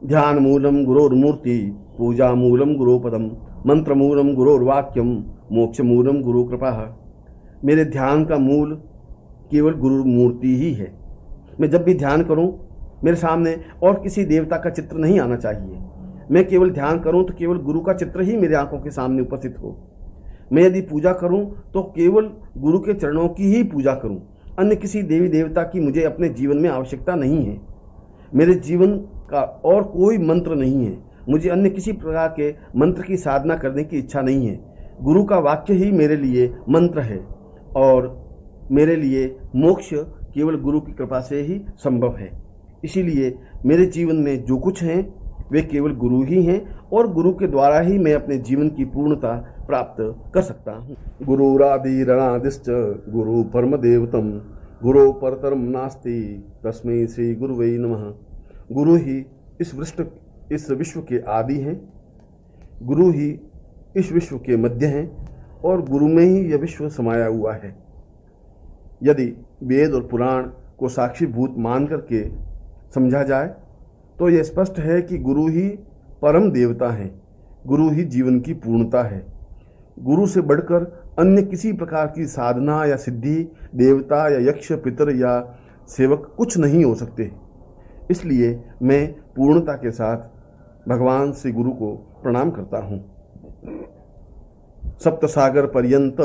ध्यान मूलम गुरोर्मूर्ति, पूजा मूलम गुरुपदम, मंत्र मूलम गुरोर्वाक्यम, मोक्ष मूलम गुरु कृपा। मेरे ध्यान का मूल केवल गुरु मूर्ति ही है। मैं जब भी ध्यान करूं, मेरे सामने और किसी देवता का चित्र नहीं आना चाहिए। मैं केवल ध्यान करूं तो केवल गुरु का चित्र ही मेरी आंखों के सामने उपस्थित हो। मैं यदि पूजा करूं तो केवल गुरु के चरणों की ही पूजा करूं। अन्य किसी देवी देवता की मुझे अपने जीवन में आवश्यकता नहीं है। मेरे जीवन का और कोई मंत्र नहीं है। मुझे अन्य किसी प्रकार के मंत्र की साधना करने की इच्छा नहीं है। गुरु का वाक्य ही मेरे लिए मंत्र है और मेरे लिए मोक्ष केवल गुरु की कृपा से ही संभव है। इसीलिए मेरे जीवन में जो कुछ हैं वे केवल गुरु ही हैं और गुरु के द्वारा ही मैं अपने जीवन की पूर्णता प्राप्त कर सकता हूँ। गुरुरादिरणादिश्च गुरु परम देवतम, गुरु परतरम नास्ति तस्मै श्री गुरुवे नमः। गुरु ही इस विश्व के आदि हैं, गुरु ही इस विश्व के मध्य हैं और गुरु में ही यह विश्व समाया हुआ है। यदि वेद और पुराण को साक्षीभूत मान करके समझा जाए तो यह स्पष्ट है कि गुरु ही परम देवता हैं, गुरु ही जीवन की पूर्णता है। गुरु से बढ़कर अन्य किसी प्रकार की साधना या सिद्धि, देवता या यक्ष, पितर या सेवक कुछ नहीं हो सकते। इसलिए मैं पूर्णता के साथ भगवान श्री गुरु को प्रणाम करता हूँ। सप्तसागर पर्यंत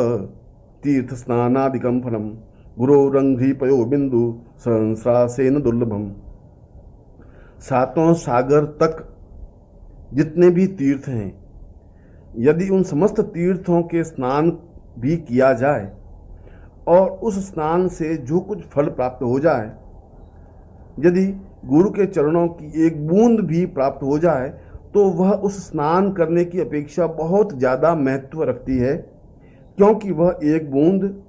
तीर्थ स्नानादिकं फलम, गुरोरंघ्रि पयो बिंदु सहस्रासेन दुर्लभम। सातों सागर तक जितने भी तीर्थ हैं, यदि उन समस्त तीर्थों के स्नान भी किया जाए और उस स्नान से जो कुछ फल प्राप्त हो जाए, यदि गुरु के चरणों की एक बूंद भी प्राप्त हो जाए तो वह उस स्नान करने की अपेक्षा बहुत ज़्यादा महत्व रखती है, क्योंकि वह एक बूंद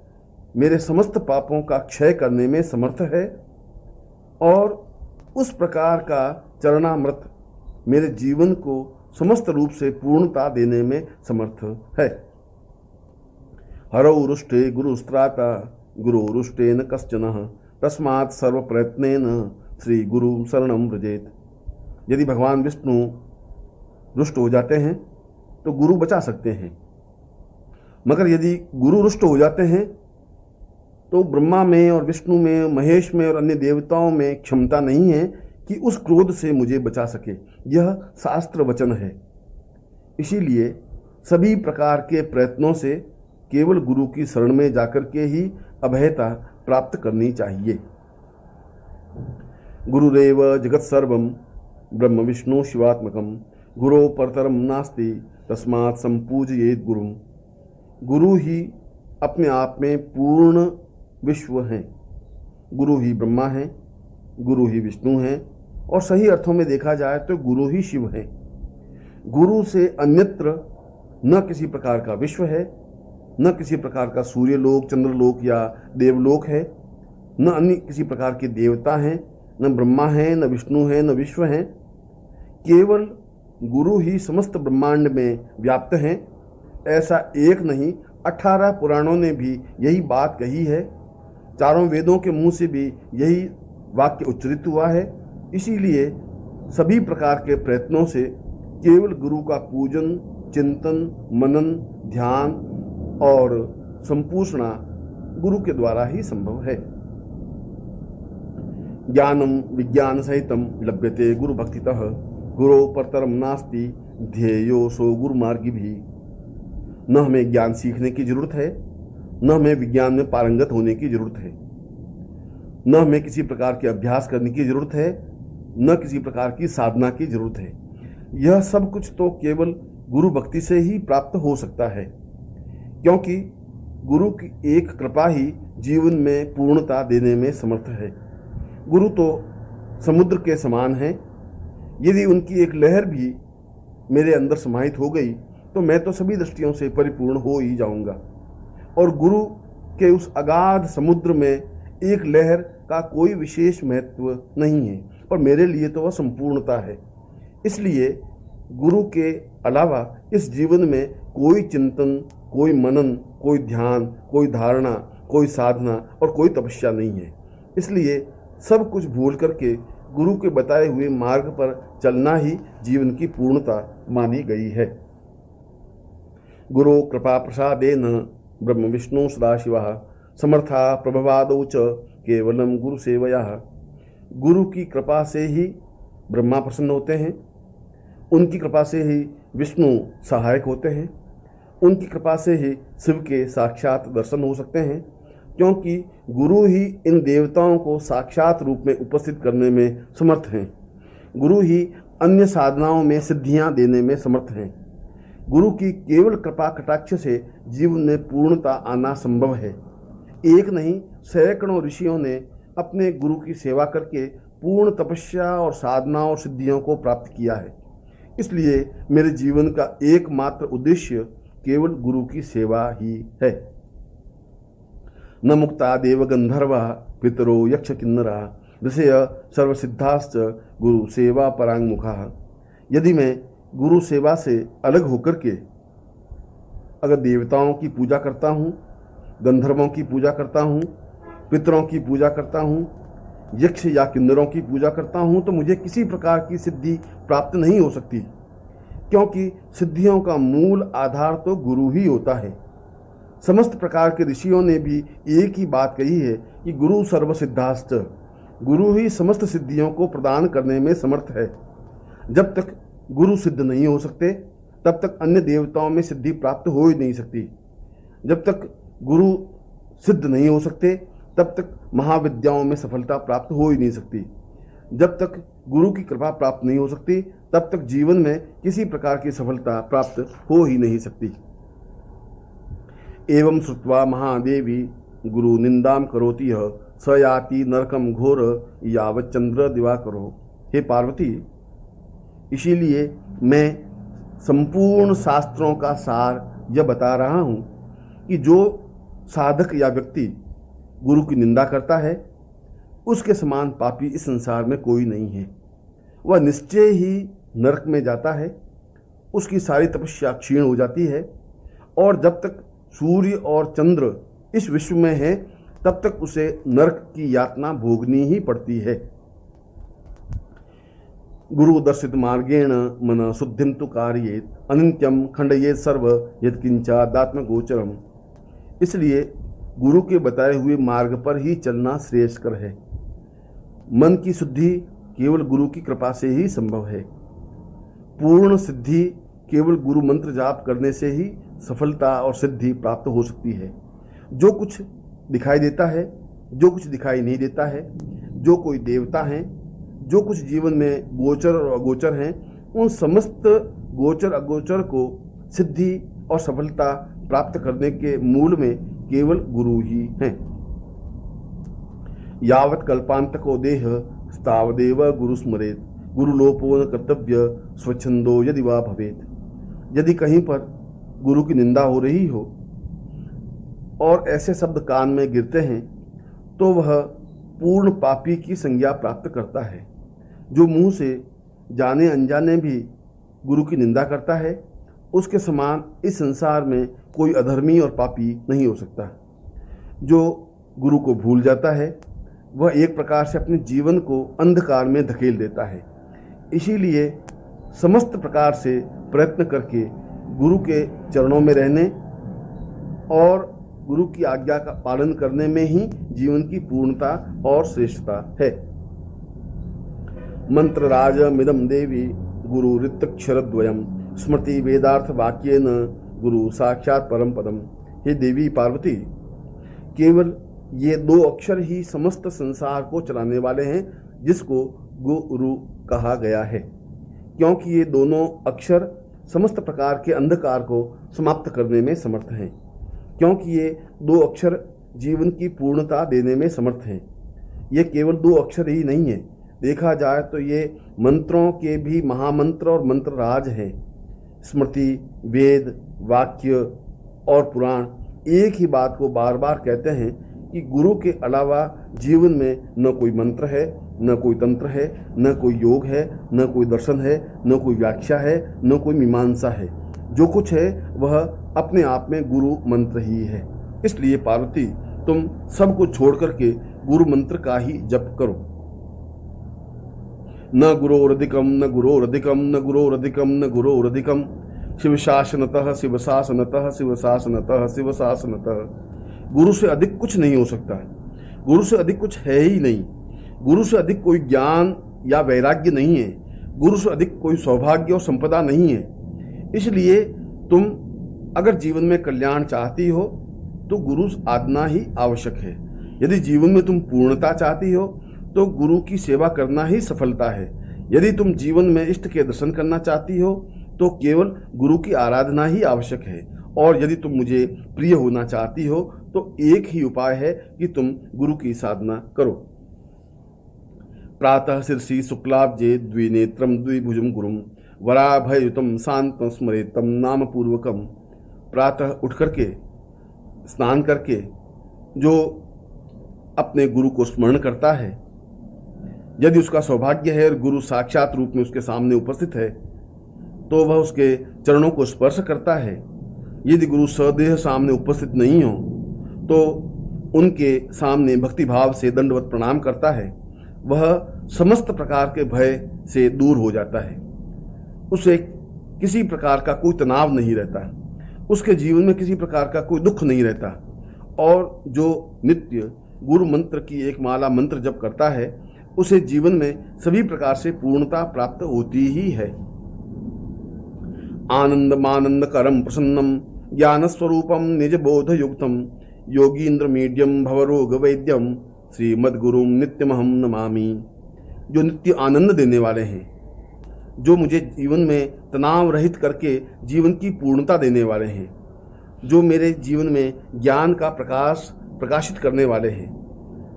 मेरे समस्त पापों का क्षय करने में समर्थ है और उस प्रकार का चरणामृत मेरे जीवन को समस्त रूप से पूर्णता देने में समर्थ है। हरौ रुष्टे गुरुस्त्राता गुरुरुष्टेन कश्चनः, तस्मात् सर्व प्रयत्नेन श्री गुरु शरणं व्रजेत। यदि भगवान विष्णु रुष्ट हो जाते हैं तो गुरु बचा सकते हैं, मगर यदि गुरु रुष्ट हो जाते हैं तो ब्रह्मा में और विष्णु में, महेश में और अन्य देवताओं में क्षमता नहीं है कि उस क्रोध से मुझे बचा सके। यह शास्त्र वचन है। इसीलिए सभी प्रकार के प्रयत्नों से केवल गुरु की शरण में जाकर के ही अभयता प्राप्त करनी चाहिए। गुरुरेव जगत सर्वम ब्रह्म विष्णु शिवात्मकम, गुरो परतरम नास्ति तस्मात् संपूजयेत गुरुम। गुरु ही अपने आप में पूर्ण विश्व हैं। गुरु ही ब्रह्मा हैं, गुरु ही विष्णु हैं और सही अर्थों में देखा जाए तो गुरु ही शिव हैं। गुरु से अन्यत्र न किसी प्रकार का विश्व है, न किसी प्रकार का सूर्यलोक, चंद्रलोक या देवलोक है, न अन्य किसी प्रकार के देवता हैं, न ब्रह्मा हैं, न विष्णु हैं, न विश्व हैं। केवल गुरु ही समस्त ब्रह्मांड में व्याप्त हैं। ऐसा एक नहीं, 18 पुराणों ने भी यही बात कही है। चारों वेदों के मुंह से भी यही वाक्य उच्चरित हुआ है। इसीलिए सभी प्रकार के प्रयत्नों से केवल गुरु का पूजन, चिंतन, मनन, ध्यान और संपूषणा गुरु के द्वारा ही संभव है। ज्ञानम विज्ञान सहितम लभ्यते गुरु भक्तितः, गुरो परतरम नास्ति ध्येयो सो गुरु मार्गी भी। न हमें ज्ञान सीखने की जरूरत है, न हमें विज्ञान में पारंगत होने की जरूरत है, न हमें किसी प्रकार के अभ्यास करने की जरूरत है, न किसी प्रकार की साधना की जरूरत है। यह सब कुछ तो केवल गुरु भक्ति से ही प्राप्त हो सकता है, क्योंकि गुरु की एक कृपा ही जीवन में पूर्णता देने में समर्थ है। गुरु तो समुद्र के समान हैं। यदि उनकी एक लहर भी मेरे अंदर समाहित हो गई तो मैं तो सभी दृष्टियों से परिपूर्ण हो ही जाऊंगा। और गुरु के उस अगाध समुद्र में एक लहर का कोई विशेष महत्व नहीं है, पर मेरे लिए तो वह संपूर्णता है। इसलिए गुरु के अलावा इस जीवन में कोई चिंतन, कोई मनन, कोई ध्यान, कोई धारणा, कोई साधना और कोई तपस्या नहीं है। इसलिए सब कुछ भूल करके गुरु के बताए हुए मार्ग पर चलना ही जीवन की पूर्णता मानी गई है। गुरु कृपा प्रसादेन ब्रह्म विष्णु सदाशिवः समर्था प्रभवादौ च केवलम गुरु सेवया। गुरु की कृपा से ही ब्रह्मा प्रसन्न होते हैं, उनकी कृपा से ही विष्णु सहायक होते हैं, उनकी कृपा से ही शिव के साक्षात दर्शन हो सकते हैं, क्योंकि गुरु ही इन देवताओं को साक्षात रूप में उपस्थित करने में समर्थ हैं। गुरु ही अन्य साधनाओं में सिद्धियां देने में समर्थ हैं। गुरु की केवल कृपा कटाक्ष से जीवन में पूर्णता आना संभव है। एक नहीं सैकड़ों ऋषियों ने अपने गुरु की सेवा करके पूर्ण तपस्या और साधना और सिद्धियों को प्राप्त किया है। इसलिए मेरे जीवन का एकमात्र उद्देश्य केवल गुरु की सेवा ही है। न मुक्ता देव गंधर्वा पितरो यक्ष किन्नरा ऋषय सर्वसिद्धाश्च गुरु सेवा परांगमुखा। यदि मैं गुरु सेवा से अलग होकर के अगर देवताओं की पूजा करता हूँ, गंधर्वों की पूजा करता हूँ, पितरों की पूजा करता हूँ, यक्ष या किन्नरों की पूजा करता हूँ, तो मुझे किसी प्रकार की सिद्धि प्राप्त नहीं हो सकती, क्योंकि सिद्धियों का मूल आधार तो गुरु ही होता है। समस्त प्रकार के ऋषियों ने भी एक ही बात कही है कि गुरु सर्वसिद्धाश्च, गुरु ही समस्त सिद्धियों को प्रदान करने में समर्थ है। जब तक गुरु सिद्ध नहीं हो सकते तब तक अन्य देवताओं में सिद्धि प्राप्त हो ही नहीं सकती। जब तक गुरु सिद्ध नहीं हो सकते तब तक महाविद्याओं में सफलता प्राप्त हो ही नहीं सकती। जब तक गुरु की कृपा प्राप्त नहीं हो सकती तब तक जीवन में किसी प्रकार की सफलता प्राप्त हो ही नहीं सकती। एवं श्रुत्वा महादेवी गुरु निंदाम करोति यः स याति नरकम घोर यावत् चंद्र दिवाकरो। हे पार्वती, इसीलिए मैं संपूर्ण शास्त्रों का सार यह बता रहा हूँ कि जो साधक या व्यक्ति गुरु की निंदा करता है उसके समान पापी इस संसार में कोई नहीं है। वह निश्चय ही नरक में जाता है, उसकी सारी तपस्या क्षीण हो जाती है, और जब तक सूर्य और चंद्र इस विश्व में है तब तक उसे नरक की यातना भोगनी ही पड़ती है। गुरु दर्शित मार्गेण मन शुद्धिम तु कार्येत अनित्यम खंडयेत सर्व यत्किंचादात्म गोचरम। इसलिए गुरु के बताए हुए मार्ग पर ही चलना श्रेयस्कर है। मन की शुद्धि केवल गुरु की कृपा से ही संभव है। पूर्ण सिद्धि केवल गुरु मंत्र जाप करने से ही सफलता और सिद्धि प्राप्त हो सकती है। जो कुछ दिखाई देता है, जो कुछ दिखाई नहीं देता है, जो कोई देवता हैं, जो कुछ जीवन में गोचर और अगोचर हैं, उन समस्त गोचर अगोचर को सिद्धि और सफलता प्राप्त करने के मूल में केवल गुरु ही हैं। यावत् कल्पांतको देह तावदेव गुरु स्मरेत गुरुलोपो न कर्तव्य स्वच्छंदो यदि वा भवेत। यदि कहीं पर गुरु की निंदा हो रही हो और ऐसे शब्द कान में गिरते हैं तो वह पूर्ण पापी की संज्ञा प्राप्त करता है। जो मुंह से जाने अनजाने भी गुरु की निंदा करता है उसके समान इस संसार में कोई अधर्मी और पापी नहीं हो सकता। जो गुरु को भूल जाता है वह एक प्रकार से अपने जीवन को अंधकार में धकेल देता है। इसीलिए समस्त प्रकार से प्रयत्न करके गुरु के चरणों में रहने और गुरु की आज्ञा का पालन करने में ही जीवन की पूर्णता और श्रेष्ठता है। मंत्र राज मिदम देवी गुरु ऋतक्षरद्वयम स्मृति वेदार्थ वाक्येन गुरु साक्षात परम पदम। हे देवी पार्वती, केवल ये दो अक्षर ही समस्त संसार को चलाने वाले हैं, जिसको गुरु कहा गया है, क्योंकि ये दोनों अक्षर समस्त प्रकार के अंधकार को समाप्त करने में समर्थ हैं, क्योंकि ये दो अक्षर जीवन की पूर्णता देने में समर्थ हैं। ये केवल दो अक्षर ही नहीं है, देखा जाए तो ये मंत्रों के भी महामंत्र और मंत्र राज हैं। स्मृति, वेद, वाक्य और पुराण एक ही बात को बार बार कहते हैं कि गुरु के अलावा जीवन में न कोई मंत्र है, न कोई तंत्र है, न कोई योग है, न कोई दर्शन है, न कोई व्याख्या है, न कोई मीमांसा है। जो कुछ है वह अपने आप में गुरु मंत्र ही है। इसलिए पार्वती, तुम सब कुछ छोड़ करके गुरु मंत्र का ही जप करो। न गुरोरधिकम न गुरोरधिकम न गुरोरधिकम न गुरोरधिकम। शिव शासनतः शिव शासनतः शिव शासनतः शिव शासनतः। गुरु से अधिक कुछ नहीं हो सकता, गुरु से अधिक कुछ है ही नहीं। गुरु से अधिक कोई ज्ञान या वैराग्य नहीं है, गुरु से अधिक कोई सौभाग्य और संपदा नहीं है। इसलिए तुम अगर जीवन में कल्याण चाहती हो तो गुरु आज्ञा ही आवश्यक है। यदि जीवन में तुम पूर्णता चाहती हो तो गुरु की सेवा करना ही सफलता है। यदि तुम जीवन में इष्ट के दर्शन करना चाहती हो तो केवल गुरु की आराधना ही आवश्यक है। और यदि तुम मुझे प्रिय होना चाहती हो तो एक ही उपाय है कि तुम गुरु की साधना करो। प्रातः शीर्षि शुक्लाब्जे द्विनेत्रम द्विभुजम गुरुम वराभयुतम शांतम स्मरेतम नाम पूर्वकम। प्रातः उठ करके स्नान करके जो अपने गुरु को स्मरण करता है, यदि उसका सौभाग्य है और गुरु साक्षात रूप में उसके सामने उपस्थित है तो वह उसके चरणों को स्पर्श करता है। यदि गुरु सदेह सामने उपस्थित नहीं हो तो उनके सामने भक्तिभाव से दंडवत प्रणाम करता है। वह समस्त प्रकार के भय से दूर हो जाता है, उसे किसी प्रकार का कोई तनाव नहीं रहता, उसके जीवन में किसी प्रकार का कोई दुख नहीं रहता। और जो नित्य गुरु मंत्र की एक माला मंत्र जप करता है उसे जीवन में सभी प्रकार से पूर्णता प्राप्त होती ही है। आनंदमानंद करम प्रसन्नम ज्ञान स्वरूपम निज बोध युक्तम योगींद्र मीडियम भवरोग वैद्यम श्रीमद गुरुम नित्यमहम नमामि। जो नित्य आनंद देने वाले हैं, जो मुझे जीवन में तनाव रहित करके जीवन की पूर्णता देने वाले हैं, जो मेरे जीवन में ज्ञान का प्रकाशित करने वाले हैं,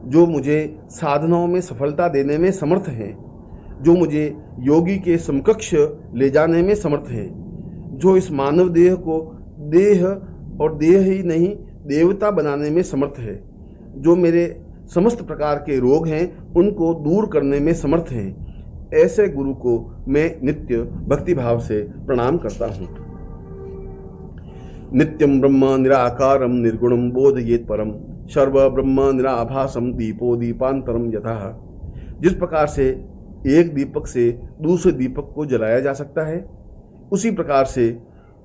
जो मुझे साधनाओं में सफलता देने में समर्थ हैं, जो मुझे योगी के समकक्ष ले जाने में समर्थ हैं, जो इस मानव देह को देह और देह ही नहीं देवता बनाने में समर्थ है, जो मेरे समस्त प्रकार के रोग हैं उनको दूर करने में समर्थ हैं, ऐसे गुरु को मैं नित्य भक्ति भाव से प्रणाम करता हूँ। नित्यम ब्रह्म निराकारम निर्गुणम बोधयेत परम सर्व ब्रह्म निराभासम दीपो दीपांतरम यथा। जिस प्रकार से एक दीपक से दूसरे दीपक को जलाया जा सकता है, उसी प्रकार से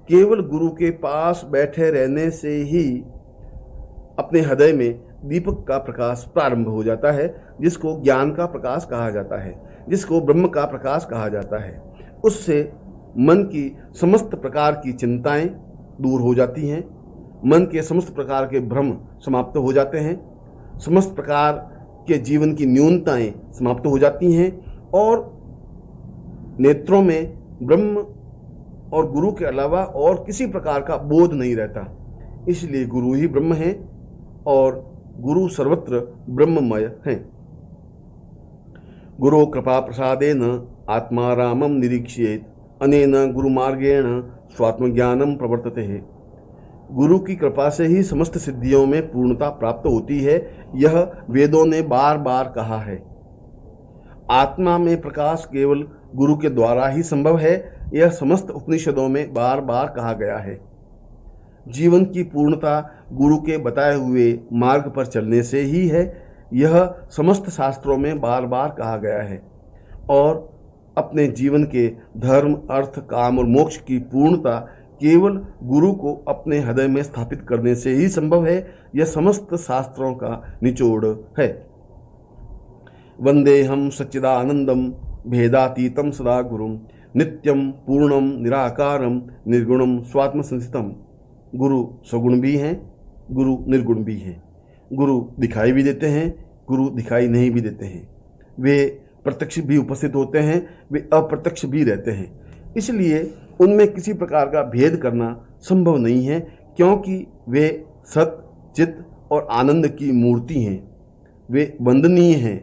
केवल गुरु के पास बैठे रहने से ही अपने हृदय में दीपक का प्रकाश प्रारंभ हो जाता है, जिसको ज्ञान का प्रकाश कहा जाता है, जिसको ब्रह्म का प्रकाश कहा जाता है। उससे मन की समस्त प्रकार की चिंताएं दूर हो जाती हैं, मन के समस्त प्रकार के भ्रम समाप्त हो जाते हैं, समस्त प्रकार के जीवन की न्यूनताएं समाप्त हो जाती हैं और नेत्रों में ब्रह्म और गुरु के अलावा और किसी प्रकार का बोध नहीं रहता। इसलिए गुरु ही ब्रह्म है और गुरु सर्वत्र ब्रह्ममय हैं। गुरु कृपा प्रसादेन आत्मा रामम निरीक्षेत अनेन गुरु मार्गेण स्वात्मज्ञानम प्रवर्तते है। गुरु की कृपा से ही समस्त सिद्धियों में पूर्णता प्राप्त होती है, यह वेदों ने बार बार कहा है। आत्मा में प्रकाश केवल गुरु के द्वारा ही संभव है, यह समस्त उपनिषदों में बार बार कहा गया है। जीवन की पूर्णता गुरु के बताए हुए मार्ग पर चलने से ही है, यह समस्त शास्त्रों में बार बार कहा गया है। और अपने जीवन के धर्म अर्थ काम और मोक्ष की पूर्णता केवल गुरु को अपने हृदय में स्थापित करने से ही संभव है, यह समस्त शास्त्रों का निचोड़ है। वंदे हम सच्चिदानंदम भेदातीतम सदा गुरुम नित्यम पूर्णम निराकारम निर्गुणम स्वात्म संस्थितम। गुरु सगुण भी हैं, गुरु निर्गुण भी हैं, गुरु दिखाई भी देते हैं, गुरु दिखाई नहीं भी देते हैं, वे प्रत्यक्ष भी उपस्थित होते हैं, वे अप्रत्यक्ष भी रहते हैं। इसलिए उनमें किसी प्रकार का भेद करना संभव नहीं है, क्योंकि वे सत चित्त और आनंद की मूर्ति हैं, वे वंदनीय हैं।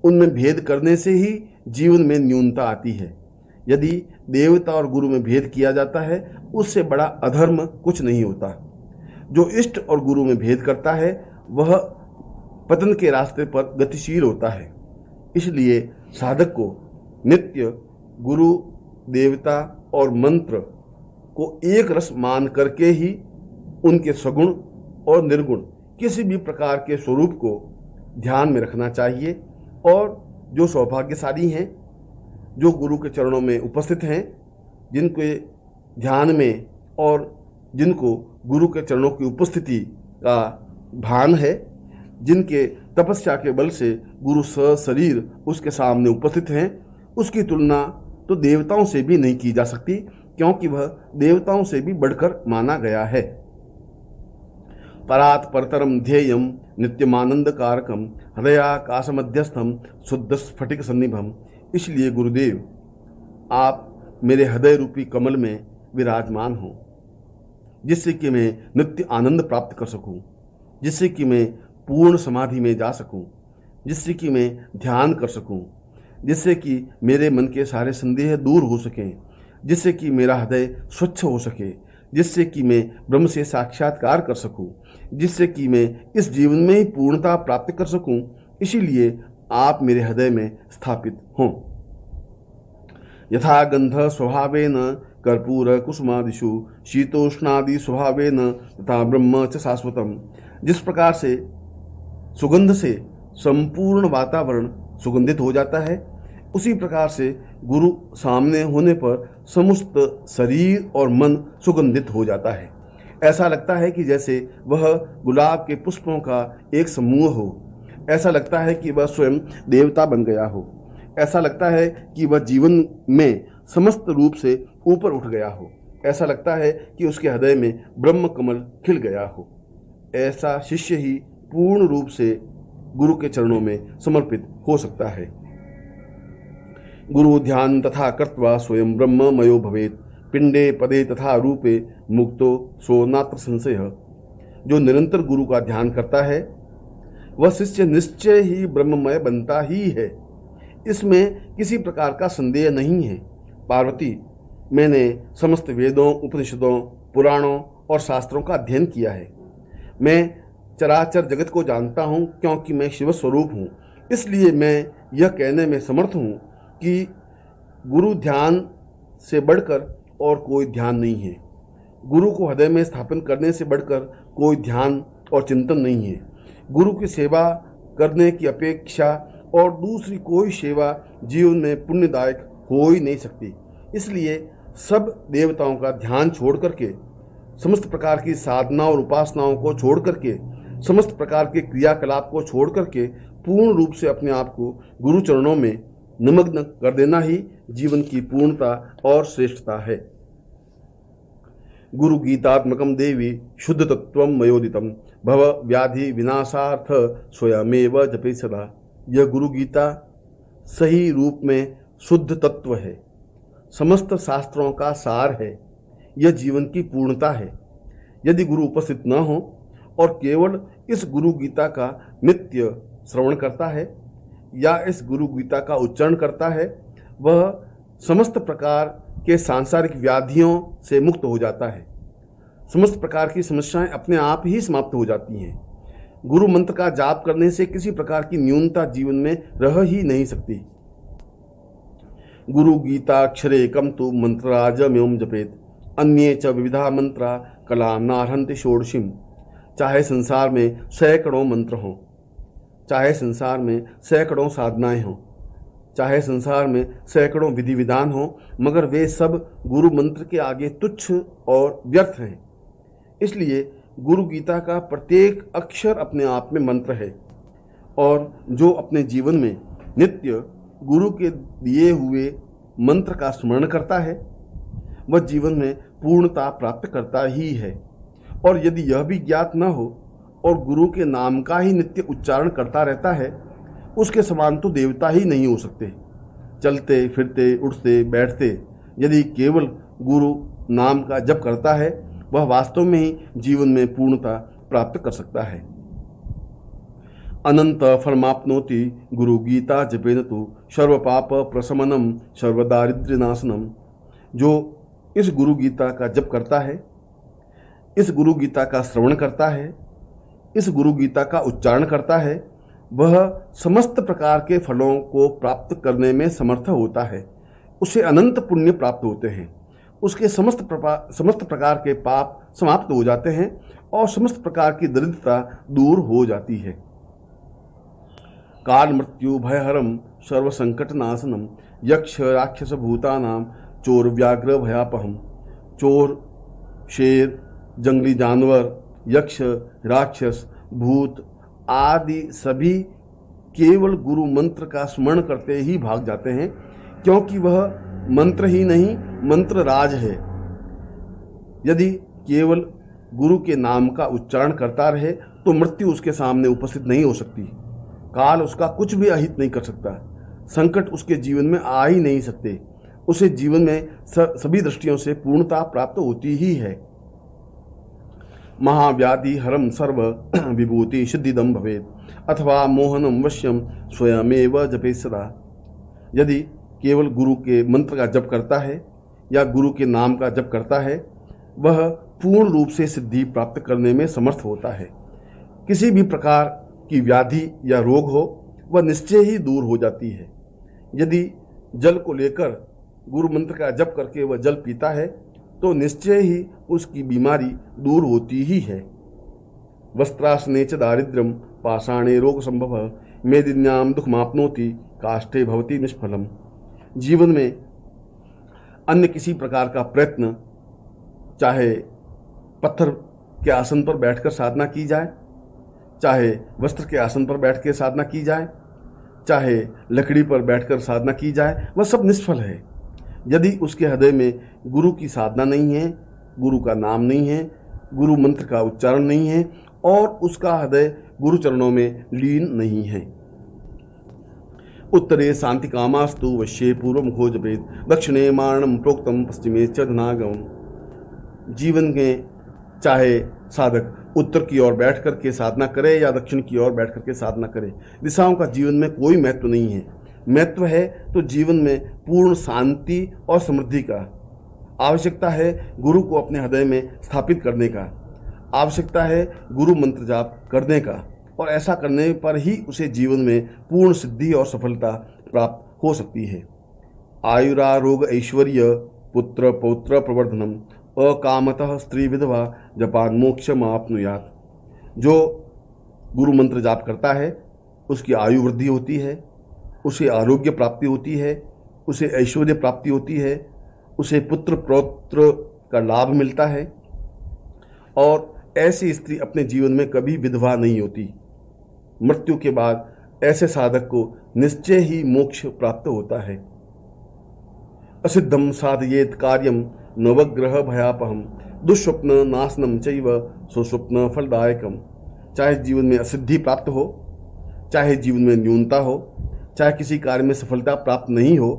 उनमें भेद करने से ही जीवन में न्यूनता आती है। यदि देवता और गुरु में भेद किया जाता है, उससे बड़ा अधर्म कुछ नहीं होता। जो इष्ट और गुरु में भेद करता है वह पतन के रास्ते पर गतिशील होता है। इसलिए साधक को नित्य गुरु देवता और मंत्र को एक रस मान करके ही उनके सगुण और निर्गुण किसी भी प्रकार के स्वरूप को ध्यान में रखना चाहिए। और जो सौभाग्यशाली हैं जो गुरु के चरणों में उपस्थित हैं, जिनके ध्यान में और जिनको गुरु के चरणों की उपस्थिति का भान है, जिनके तपस्या के बल से गुरु सशरीर उसके सामने उपस्थित हैं, उसकी तुलना तो देवताओं से भी नहीं की जा सकती, क्योंकि वह देवताओं से भी बढ़कर माना गया है। परात् परतरम ध्येयम नित्यमानंद कारकम हृदयाकाश मध्यस्थम शुद्ध स्फटिक सन्निभम। इसलिए गुरुदेव, आप मेरे हृदय रूपी कमल में विराजमान हो, जिससे कि मैं नित्य आनंद प्राप्त कर सकूं, जिससे कि मैं पूर्ण समाधि में जा सकूं, जिससे कि मैं ध्यान कर सकूं, जिससे कि मेरे मन के सारे संदेह दूर हो सकें, जिससे कि मेरा हृदय स्वच्छ हो सके, जिससे कि मैं ब्रह्म से साक्षात्कार कर सकूं, जिससे कि मैं इस जीवन में ही पूर्णता प्राप्त कर सकूं। इसीलिए आप मेरे हृदय में स्थापित हों। यथा गंध स्वभावेन कर्पूर कुसुमादिषु शीतोष्णादि स्वभावेन तथा ब्रह्म च शाश्वतम। जिस प्रकार से सुगंध से संपूर्ण वातावरण सुगंधित हो जाता है, उसी प्रकार से गुरु सामने होने पर समस्त शरीर और मन सुगंधित हो जाता है। ऐसा लगता है कि जैसे वह गुलाब के पुष्पों का एक समूह हो। ऐसा लगता है कि वह स्वयं देवता बन गया हो। ऐसा लगता है कि वह जीवन में समस्त रूप से ऊपर उठ गया हो। ऐसा लगता है कि उसके हृदय में ब्रह्म कमल खिल गया हो। ऐसा शिष्य ही पूर्ण रूप से गुरु के चरणों में समर्पित हो सकता है। गुरु ध्यान तथा कृत्वा स्वयं ब्रह्ममयो भवेत् पिंडे पदे तथा रूपे मुक्तो सो नात्र संशय। जो निरंतर गुरु का ध्यान करता है, वह शिष्य निश्चय ही ब्रह्ममय बनता ही है। इसमें किसी प्रकार का संदेह नहीं है। पार्वती, मैंने समस्त वेदों, उपनिषदों, पुराणों और शास्त्रों का अध्ययन किया है। मैं चराचर जगत को जानता हूँ, क्योंकि मैं शिव स्वरूप हूँ। इसलिए मैं यह कहने में समर्थ हूँ कि गुरु ध्यान से बढ़कर और कोई ध्यान नहीं है। गुरु को हृदय में स्थापन करने से बढ़कर कोई ध्यान और चिंतन नहीं है। गुरु की सेवा करने की अपेक्षा और दूसरी कोई सेवा जीवन में पुण्यदायक हो ही नहीं सकती। इसलिए सब देवताओं का ध्यान छोड़ करके, समस्त प्रकार की साधना और उपासनाओं को छोड़ करके, समस्त प्रकार के क्रियाकलाप को छोड़ करके पूर्ण रूप से अपने आप को गुरु चरणों में निमग्न कर देना ही जीवन की पूर्णता और श्रेष्ठता है। गुरु गीतात्मकम देवी शुद्ध तत्व मयोदितम भव व्याधि विनाशार्थ स्वयमेव जपे सदा। यह गुरु गीता सही रूप में शुद्ध तत्व है, समस्त शास्त्रों का सार है। यह जीवन की पूर्णता है। यदि गुरु उपस्थित न हो और केवल इस गुरु गीता का नित्य श्रवण करता है या इस गुरु गीता का उच्चारण करता है, वह समस्त प्रकार के सांसारिक व्याधियों से मुक्त हो जाता है। समस्त प्रकार की समस्याएं अपने आप ही समाप्त हो जाती हैं। गुरु मंत्र का जाप करने से किसी प्रकार की न्यूनता जीवन में रह ही नहीं सकती। गुरु गीताक्षरे कम तु मंत्रराजमेवं जपेत अन्ये च विविधा मंत्रा कला नारहन्ति षोडशीम। चाहे संसार में सैकड़ों मंत्र हों, चाहे संसार में सैकड़ों साधनाएं हों, चाहे संसार में सैकड़ों विधि विधान हों, मगर वे सब गुरु मंत्र के आगे तुच्छ और व्यर्थ हैं। इसलिए गुरु गीता का प्रत्येक अक्षर अपने आप में मंत्र है, और जो अपने जीवन में नित्य गुरु के दिए हुए मंत्र का स्मरण करता है, वह जीवन में पूर्णता प्राप्त करता ही है। और यदि यह भी ज्ञात न हो और गुरु के नाम का ही नित्य उच्चारण करता रहता है, उसके समान तो देवता ही नहीं हो सकते। चलते फिरते उठते बैठते यदि केवल गुरु नाम का जप करता है, वह वास्तव में ही जीवन में पूर्णता प्राप्त कर सकता है। अनंत फलमाप्नोति गुरु गीता जपेन तु सर्व पाप प्रशमनम सर्वदारिद्र्य नाशनम। जो इस गुरु गीता का जप करता है, इस गुरु गीता का श्रवण करता है, इस गुरु गीता का उच्चारण करता है, वह समस्त प्रकार के फलों को प्राप्त करने में समर्थ होता है। उसे अनंत पुण्य प्राप्त होते हैं। उसके समस्त प्रकार के पाप समाप्त हो जाते हैं और समस्त प्रकार की दरिद्रता दूर हो जाती है। काल मृत्यु भयहरम सर्व संकट नाशनम यक्ष राक्षस भूतानाम चोर व्याघ्र भयापहम। चोर, शेर, जंगली जानवर, यक्ष, राक्षस, भूत आदि सभी केवल गुरु मंत्र का स्मरण करते ही भाग जाते हैं, क्योंकि वह मंत्र ही नहीं मंत्र राज है। यदि केवल गुरु के नाम का उच्चारण करता रहे तो मृत्यु उसके सामने उपस्थित नहीं हो सकती, काल उसका कुछ भी अहित नहीं कर सकता, संकट उसके जीवन में आ ही नहीं सकते, उसे जीवन में सभी दृष्टियों से पूर्णता प्राप्त होती ही है। महाव्याधि हरम सर्व विभूति सिद्धिदम भवेत अथवा मोहनम वश्यम स्वयमेव जपे सदा। यदि केवल गुरु के मंत्र का जप करता है या गुरु के नाम का जप करता है, वह पूर्ण रूप से सिद्धि प्राप्त करने में समर्थ होता है। किसी भी प्रकार की व्याधि या रोग हो, वह निश्चय ही दूर हो जाती है। यदि जल को लेकर गुरु मंत्र का जप करके वह जल पीता है तो निश्चय ही उसकी बीमारी दूर होती ही है। वस्त्रासने च दारिद्र्यम पाषाणे रोग संभव मेदिन्याम दुखमाप्नोति काष्ठे भवति निष्फलम। जीवन में अन्य किसी प्रकार का प्रयत्न, चाहे पत्थर के आसन पर बैठकर साधना की जाए, चाहे वस्त्र के आसन पर बैठ के साधना की जाए, चाहे लकड़ी पर बैठकर साधना की जाए, वह सब निष्फल है। यदि उसके हृदय में गुरु की साधना नहीं है, गुरु का नाम नहीं है, गुरु मंत्र का उच्चारण नहीं है और उसका हृदय गुरु चरणों में लीन नहीं है। उत्तरे शांति कामास्तु वश्ये पूर्व मुखो जपेत दक्षिणे मारणम प्रोक्तम पश्चिमे च धनागम। जीवन में चाहे साधक उत्तर की ओर बैठ करके साधना करे या दक्षिण की ओर बैठ करके साधना करे, दिशाओं का जीवन में कोई महत्व नहीं है। महत्व है तो जीवन में पूर्ण शांति और समृद्धि का। आवश्यकता है गुरु को अपने हृदय में स्थापित करने का, आवश्यकता है गुरु मंत्र जाप करने का, और ऐसा करने पर ही उसे जीवन में पूर्ण सिद्धि और सफलता प्राप्त हो सकती है। आयुरारोग ऐश्वर्य पुत्र पौत्र प्रवर्धनम अकामतः स्त्री विधवा जपान मोक्षमाप्नुयात्। जो गुरु मंत्र जाप करता है उसकी आयु वृद्धि होती है, उसे आरोग्य प्राप्ति होती है, उसे ऐश्वर्य प्राप्ति होती है, उसे पुत्र पौत्र का लाभ मिलता है, और ऐसी स्त्री अपने जीवन में कभी विधवा नहीं होती। मृत्यु के बाद ऐसे साधक को निश्चय ही मोक्ष प्राप्त होता है। असिद्धम साधयेत कार्यम नवग्रह भयापहम दुष्स्वप्न नाशनम चैव सुस्वप्न फलदायकम। चाहे जीवन में असिद्धि प्राप्त हो, चाहे जीवन में न्यूनता हो, चाहे किसी कार्य में सफलता प्राप्त नहीं हो,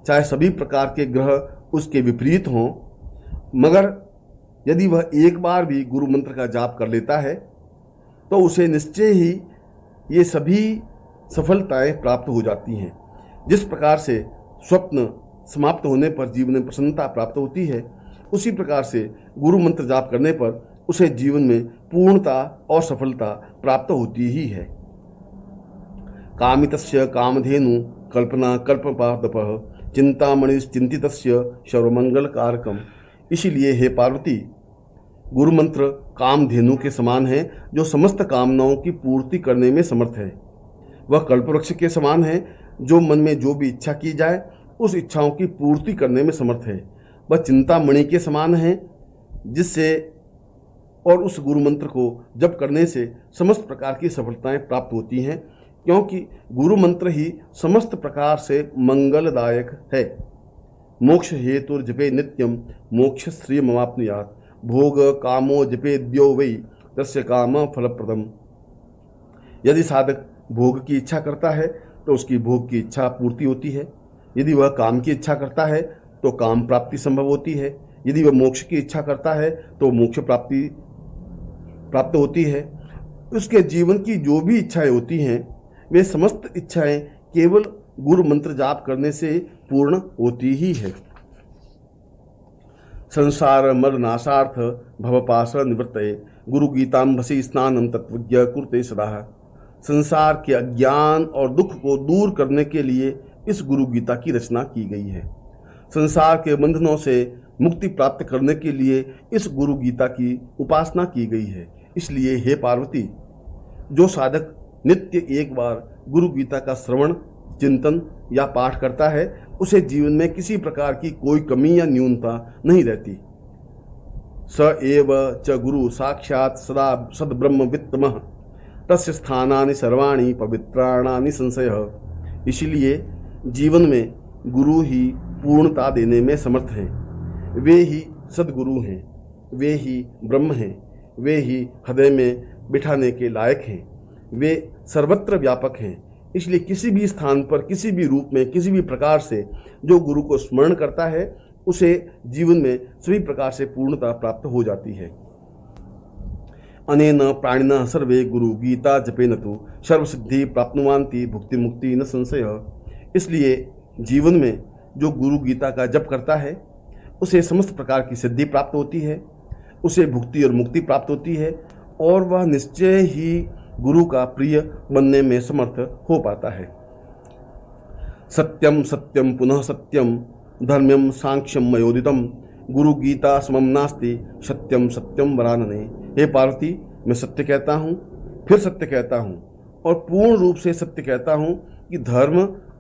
चाहे सभी प्रकार के ग्रह उसके विपरीत हों, मगर यदि वह एक बार भी गुरु मंत्र का जाप कर लेता है तो उसे निश्चय ही ये सभी सफलताएं प्राप्त हो जाती हैं। जिस प्रकार से स्वप्न समाप्त होने पर जीवन में प्रसन्नता प्राप्त होती है, उसी प्रकार से गुरु मंत्र जाप करने पर उसे जीवन में पूर्णता और सफलता प्राप्त होती ही है। कामितस्य कामधेनु कल्पना कल्पपादपः चिंतामणिश्चिंतितस्य सर्वमंगल कारकम। इसीलिए हे पार्वती, गुरु मंत्र कामधेनु के समान है जो समस्त कामनाओं की पूर्ति करने में समर्थ है। वह कल्पवृक्ष के समान है जो मन में जो भी इच्छा की जाए उस इच्छाओं की पूर्ति करने में समर्थ है। वह चिंतामणि के समान है जिससे और उस गुरु मंत्र को जप करने से समस्त प्रकार की सफलताएं प्राप्त होती हैं, क्योंकि गुरु मंत्र ही समस्त प्रकार से मंगलदायक है। मोक्ष हेतु जपे नित्यम मोक्ष श्री मवाप्नुयात् भोग कामो जपे द्यो वै तस्य काम फलप्रदम। यदि साधक भोग की इच्छा करता है तो उसकी भोग की इच्छा पूर्ति होती है। यदि वह काम की इच्छा करता है तो काम प्राप्ति संभव होती है। यदि वह मोक्ष की इच्छा करता है तो मोक्ष प्राप्ति प्राप्त होती है। उसके जीवन की जो भी इच्छाएं होती हैं वे समस्त इच्छाएं केवल गुरु मंत्र जाप करने से पूर्ण होती ही है। संसार मरनाशार्थ भवपाश निवृत्तये गुरु गीतांभसी स्नानम तत्वज्ञ कुरुते सदा। संसार के अज्ञान और दुख को दूर करने के लिए इस गुरु गीता की रचना की गई है। संसार के बंधनों से मुक्ति प्राप्त करने के लिए इस गुरु गीता की उपासना की गई है। इसलिए हे पार्वती, जो साधक नित्य एक बार गुरु गीता का श्रवण, चिंतन या पाठ करता है उसे जीवन में किसी प्रकार की कोई कमी या न्यूनता नहीं रहती। स एव च गुरु साक्षात् सदा सद्ब्रह्म वित्तमः तस्य स्थानानि सर्वाणि पवित्राणानि संशयः। इसलिए जीवन में गुरु ही पूर्णता देने में समर्थ हैं। वे ही सद्गुरु हैं, वे ही ब्रह्म हैं, वे ही हृदय में बिठाने के लायक हैं, वे सर्वत्र व्यापक हैं। इसलिए किसी भी स्थान पर, किसी भी रूप में, किसी भी प्रकार से जो गुरु को स्मरण करता है उसे जीवन में सभी प्रकार से पूर्णता प्राप्त हो जाती है। अनेन प्राणिनः सर्वे गुरु गीता जपेन तु सर्वसिद्धि प्राप्नुवान्ति भुक्ति मुक्ति न संशयः। इसलिए जीवन में जो गुरु गीता का जप करता है उसे समस्त प्रकार की सिद्धि प्राप्त होती है, उसे भुक्ति और मुक्ति प्राप्त होती है और वह निश्चय ही गुरु का प्रिय बनने में समर्थ हो पाता है। सत्यम सत्यम पुनः सत्यम धर्म्यम सांख्यम मयोदितम गुरु गीता समम नास्ति सत्यम सत्यम वरानने। हे पार्वती, मैं सत्य कहता हूँ, फिर सत्य कहता हूँ और पूर्ण रूप से सत्य कहता हूँ कि धर्म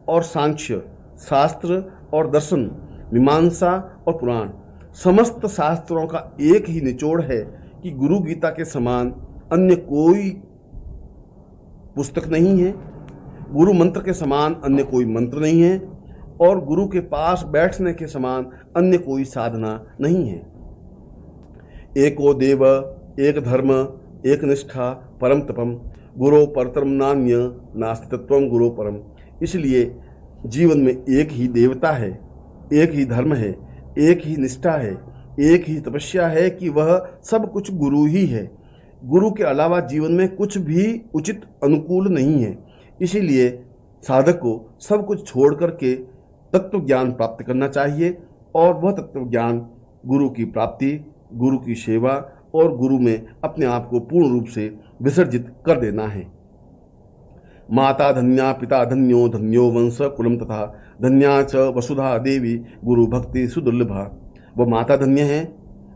और सांख्य, शास्त्र और दर्शन, मीमांसा और पुराण, समस्त शास्त्रों का एक ही निचोड़ है कि गुरु गीता के समान अन्य कोई पुस्तक नहीं है, गुरु मंत्र के समान अन्य कोई मंत्र नहीं है और गुरु के पास बैठने के समान अन्य कोई साधना नहीं है। एको देव एक धर्म एक निष्ठा परम तपम गुरो परतरम नान्य नास्ति तत्वम गुरो परम। इसलिए जीवन में एक ही देवता है, एक ही धर्म है, एक ही निष्ठा है, एक ही तपस्या है कि वह सब कुछ गुरु ही है। गुरु के अलावा जीवन में कुछ भी उचित अनुकूल नहीं है। इसीलिए साधक को सब कुछ छोड़ करके तत्व ज्ञान प्राप्त करना चाहिए और वह तत्व ज्ञान गुरु की प्राप्ति, गुरु की सेवा और गुरु में अपने आप को पूर्ण रूप से विसर्जित कर देना है। माता धन्या पिता धन्यो धन्यो वंश कुलम तथा धन्या च वसुधा देवी गुरु भक्ति सुदुर्लभा। वह माता धन्य है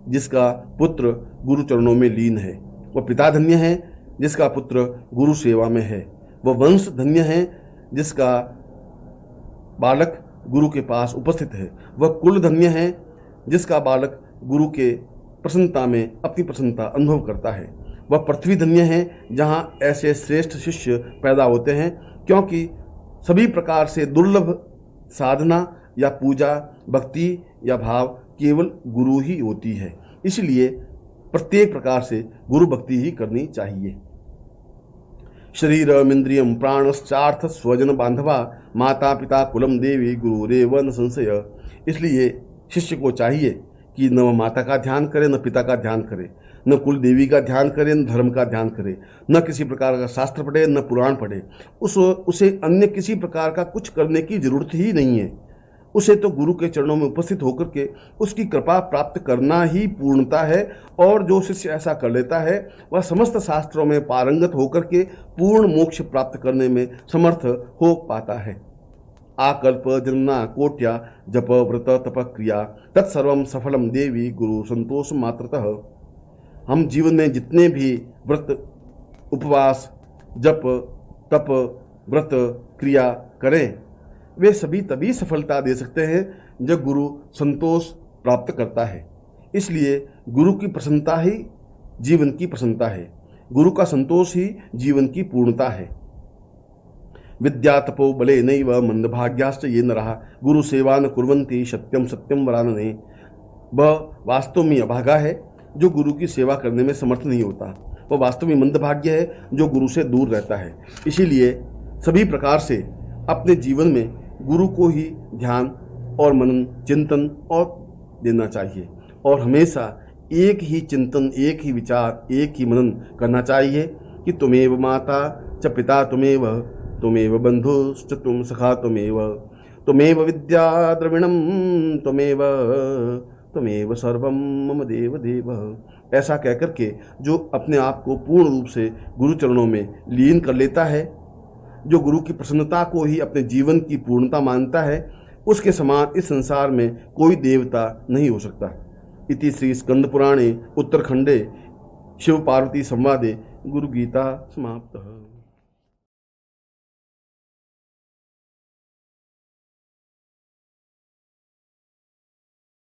जिसका पुत्र गुरु चरणों में लीन है, वह पिता धन्य है जिसका पुत्र गुरु सेवा में है, वह वंश धन्य है जिसका बालक गुरु के पास उपस्थित है, वह कुल धन्य है जिसका बालक गुरु के प्रसन्नता में अपनी प्रसन्नता अनुभव करता है, वह पृथ्वी धन्य है जहाँ ऐसे श्रेष्ठ शिष्य पैदा होते हैं, क्योंकि सभी प्रकार से दुर्लभ साधना या पूजा, भक्ति या भाव केवल गुरु ही होती है। इसलिए प्रत्येक प्रकार से गुरु भक्ति ही करनी चाहिए। शरीरम इंद्रियम प्राणश्चार्थ स्वजन बांधवा माता पिता कुलम देवी गुरुरेव न संशय। इसलिए शिष्य को चाहिए कि न वह माता का ध्यान करे, न पिता का ध्यान करे, न कुल देवी का ध्यान करे, न धर्म का ध्यान करे, न किसी प्रकार का शास्त्र पढ़े, न पुराण पढ़े। उसे अन्य किसी प्रकार का कुछ करने की जरूरत ही नहीं है। उसे तो गुरु के चरणों में उपस्थित होकर के उसकी कृपा प्राप्त करना ही पूर्णता है। और जो शिष्य ऐसा कर लेता है वह समस्त शास्त्रों में पारंगत होकर के पूर्ण मोक्ष प्राप्त करने में समर्थ हो पाता है। आकल्प जन्ना कोट्या जप व्रत तप क्रिया तत्सर्वम सफलम देवी गुरु संतोष मात्रतः। हम जीवन में जितने भी व्रत, उपवास, जप, तप, व्रत, क्रिया करें वे सभी तभी सफलता दे सकते हैं जब गुरु संतोष प्राप्त करता है। इसलिए गुरु की प्रसन्नता ही जीवन की प्रसन्नता है, गुरु का संतोष ही जीवन की पूर्णता है। विद्या तपो बले नैव मंदभाग्याश्च ये नरः गुरु सेवा न कुर्वन्ति सत्यम सत्यम वरानने। वह वास्तव में अभागा है जो गुरु की सेवा करने में समर्थ नहीं होता, वह वास्तव में मंदभाग्य है जो गुरु से दूर रहता है। इसीलिए सभी प्रकार से अपने जीवन में गुरु को ही ध्यान और मनन, चिंतन और देना चाहिए और हमेशा एक ही चिंतन, एक ही विचार, एक ही मनन करना चाहिए कि तुमेव माता च पिता तुमेव बंधुश्च तुम सखा तुमेव विद्या द्रविणम तुमेव सर्वम मम देव देव। ऐसा कहकर के जो अपने आप को पूर्ण रूप से गुरु चरणों में लीन कर लेता है, जो गुरु की प्रसन्नता को ही अपने जीवन की पूर्णता मानता है, उसके समान इस संसार में कोई देवता नहीं हो सकता। इति श्री स्कंद पुराणे उत्तरखंडे शिव पार्वती संवादे गुरु गीता समाप्तः।